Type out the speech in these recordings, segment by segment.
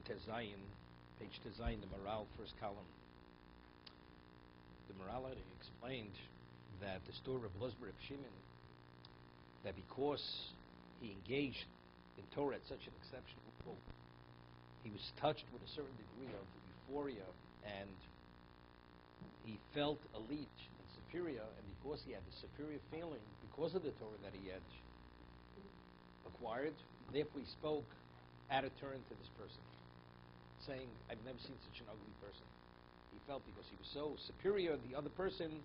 Tezayin, page Tezayin, the Maharal, first column. The Maharal explained that the story of Lozber Shimon, that because he engaged in Torah at such an exceptional level, he was touched with a certain degree of euphoria, and he felt elite and superior, and because he had the superior feeling, because of the Torah that he had acquired, therefore he spoke out of turn to this person, saying, I've never seen such an ugly person. He felt because he was so superior to the other person,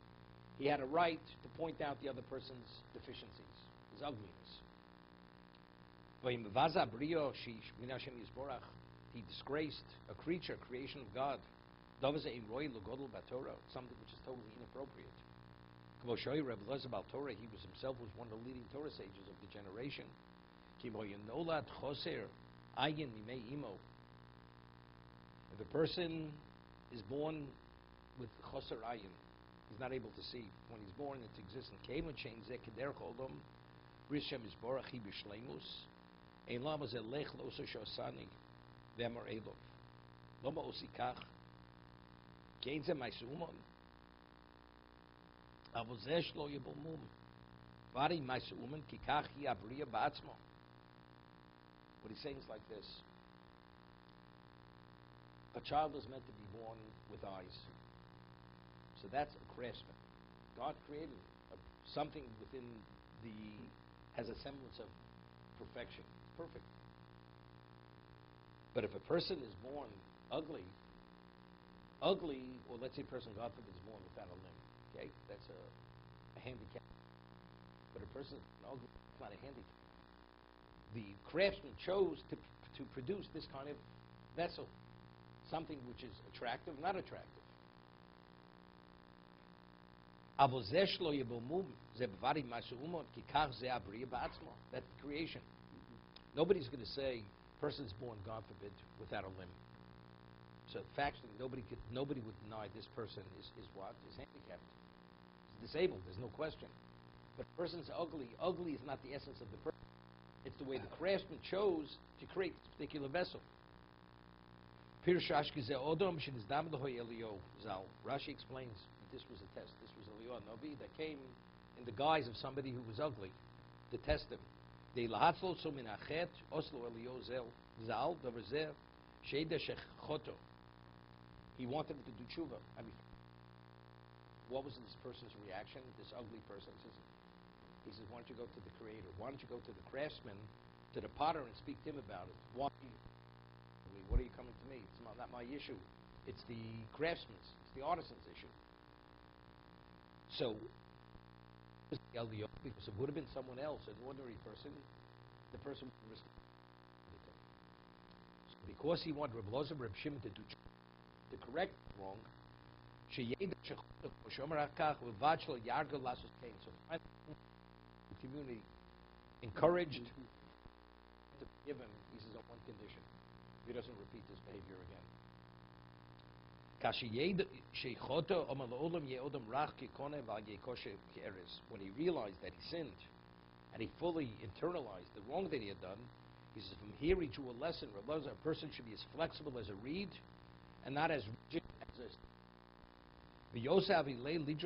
he had a right to point out the other person's deficiencies, his ugliness. He disgraced a creature, creation of God, something which is totally inappropriate. Torah, he was himself was one of the leading Torah sages of the generation. If a person is born with choser ayin, he's not able to see. When he's born, it exists in Kevin chain zeh keder chodom, Rishem is borachi b'shleimus, ein lama zeh lech loso shosani, v'emar elov, loma osikach, kein zeh maisumon, avo zeh shlo yebomum, vari maisumon kikach hi abriya ba'atzmo. What he's saying is like this. A child is meant to be born with eyes. So that's a craftsman. God created something within has a semblance of perfection. It's perfect. But if a person is born ugly, or let's say a person, God forbid, is born without a limb, okay? That's a handicap. But a person is ugly, it's not a handicap. The craftsman chose to produce this kind of vessel, something which is attractive, not attractive. That's creation. Nobody's going to say person's born, God forbid, without a limb. So factually, nobody would deny this person is handicapped. He's disabled, there's no question. But a person's ugly. Ugly is not the essence of the person. It's the way the craftsman chose to create this particular vessel. Rashi explains that this was a test. This was Eliyahu Navi that came in the guise of somebody who was ugly to test him. He wanted him to do tshuva. I mean, what was this person's reaction? This ugly person he says, why don't you go to the creator? Why don't you go to the craftsman, to the potter, and speak to him about it? What are you coming to me? It's not my issue. It's the craftsman's, it's the artisan's issue. So, because it would have been someone else, an ordinary person, the person would have responded. So because he wanted Reb Lozer, Reb Shimon to do the correct wrong, so the community encouraged to forgive him. He says on one condition: he doesn't repeat this behavior again. When he realized that he sinned and he fully internalized the wrong that he had done, he says from here he drew a lesson. A person should be as flexible as a reed and not as rigid as a. Seemingly he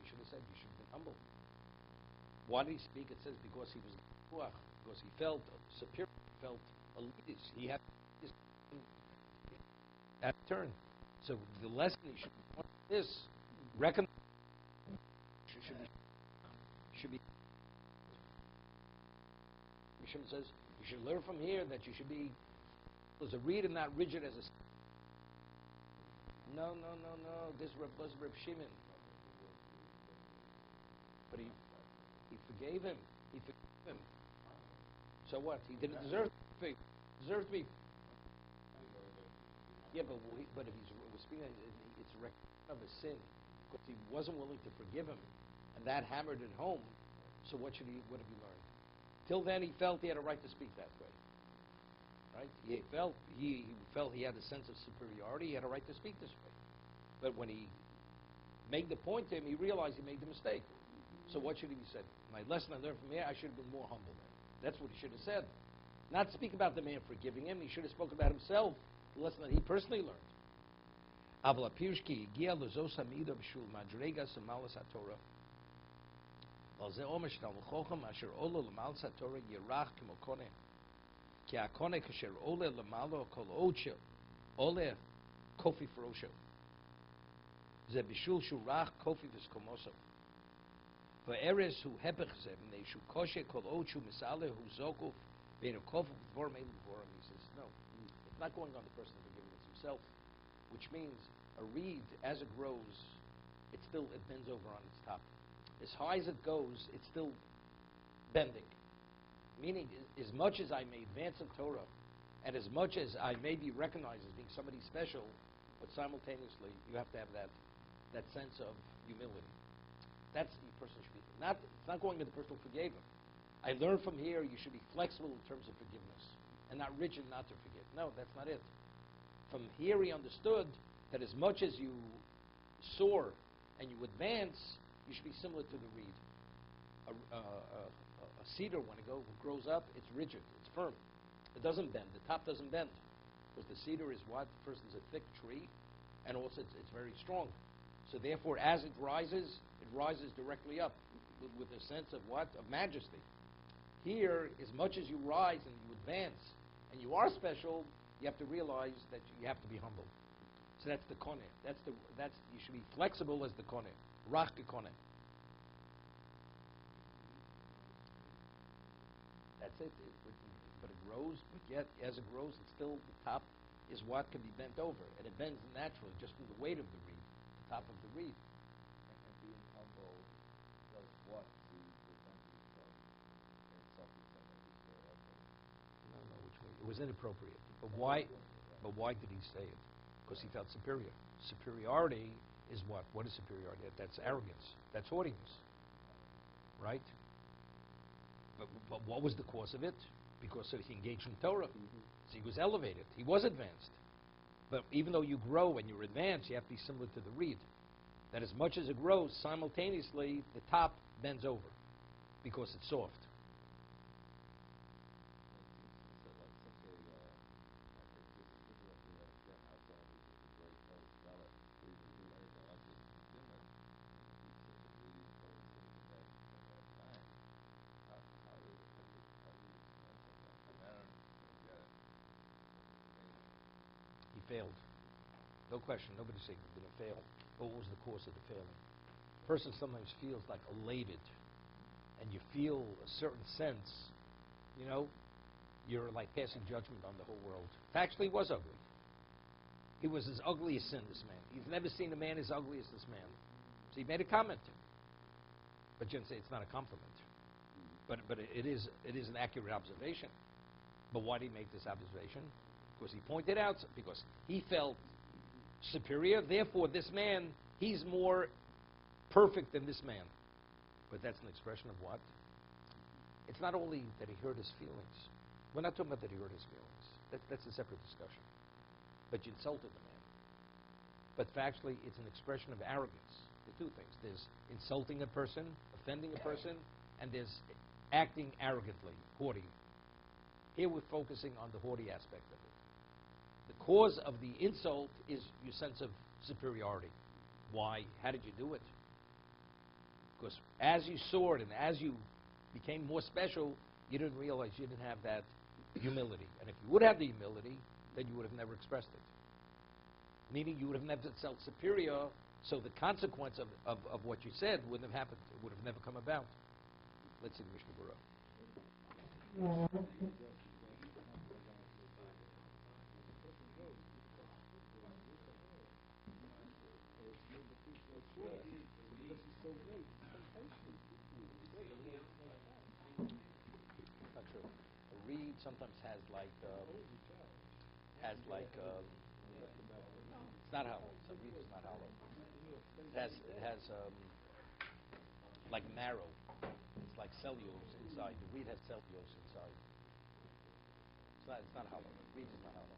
should have said you should be humble. Why did he speak? It says because he was because he felt superior, felt elitist. He had his at turn. So the lesson he should be this recognize should be. Mishum says you should learn from here that you should be as a reed and not rigid as a. No. This was Reb Shimon. But he forgave him. He forgave him. So what? He didn't deserve to be. Deserved to be. Yeah, but if we're speaking, it's a recognition of a sin because he wasn't willing to forgive him, and that hammered it home. So what have you learned? Till then, he felt he had a right to speak that way. Right? He felt he had a sense of superiority. He had a right to speak this way. But when he made the point to him, he realized he made the mistake. So what should he have said? My lesson I learned from here, I should have been more humble then. That's what he should have said. Not speak about the man forgiving him. He should have spoken about himself, the lesson that he personally learned. Avla Pirshki Gia Luzos Hamida B'Shul Madrega Samalas HaTorah. Balze Omer Shtal Chochem Asher Ola L'Mal HaTorah Yirach K'mo Koneh. Ki HaKoneh Kasher Ola L'Malo Kol Ocho Ola Kofi Ferosho. Ze B'Shul Shurach Kofi V'Skomoso. V'Eres Hu Hebech Ze B'nei Shu Koshe Kol Ocho Misale Hu Zokuf V'Eino Kofu V'Dvorim Eilu V'Vorim. He says, no, it's not going on the person forgiving, it's himself. Which means a reed, as it grows, it bends over on its top. As high as it goes, it's still bending. Meaning, as much as I may advance in Torah, and as much as I may be recognized as being somebody special, but simultaneously, you have to have that sense of humility. That's the person should be. It's not going to the person who forgave him. I learned from here you should be flexible in terms of forgiveness, and not rigid not to forgive. No, that's not it. From here he understood that as much as you soar and you advance, you should be similar to the reed. A cedar, when it grows up, it's rigid, it's firm. It doesn't bend. The top doesn't bend. Because the cedar is what? First, it's a thick tree, and also it's very strong. So therefore, as it rises directly up with a sense of what? Of majesty. Here, as much as you rise and you advance, and you are special, you have to realize that you have to be humble. So that's the koneh. You should be flexible as the koneh. Rach koneh. That's it. But it grows. But yet, as it grows, it's still the top is what can be bent over, and it bends naturally just from the weight of the reed, the top of the reed. And being humble does what to prevent you from insulting somebody before others? No, which way? It was inappropriate. But why? But why did he say it? Because he felt superior. Superiority is what? What is superiority? That's arrogance. That's haughtiness. Right? But what was the cause of it? Because he engaged in Torah. So he was elevated. He was advanced. But even though you grow and you're advanced, you have to be similar to the reed. That as much as it grows, simultaneously, the top bends over because it's soft. Failed. No question. Nobody's saying it didn't fail. But what was the cause of the failing? A person sometimes feels like elated, and you feel a certain sense, you're like passing judgment on the whole world. Actually, he was ugly. He was as ugly as sin, this man. He's never seen a man as ugly as this man. So he made a comment. But you can say it's not a compliment. But it is an accurate observation. But why did he make this observation? Because he pointed out, because he felt superior, therefore this man, he's more perfect than this man. But that's an expression of what? It's not only that he hurt his feelings. We're not talking about that he hurt his feelings. That's a separate discussion. But you insulted the man. But factually, it's an expression of arrogance. There's two things. There's insulting a person, offending a person, and there's acting arrogantly, haughty. Here we're focusing on the haughty aspect of it. The cause of the insult is your sense of superiority. Why? How did you do it? Because as you soared and as you became more special, you didn't realize you didn't have that humility. And if you would have the humility, then you would have never expressed it. Meaning you would have never felt superior, so the consequence of what you said wouldn't have happened. It would have never come about. Let's see the Mishnah Berurah. Not true. A reed sometimes has it's not hollow. A reed is not hollow. It has like marrow. It's like cellulose inside. The reed has cellulose inside. It's not hollow. The reed is not hollow.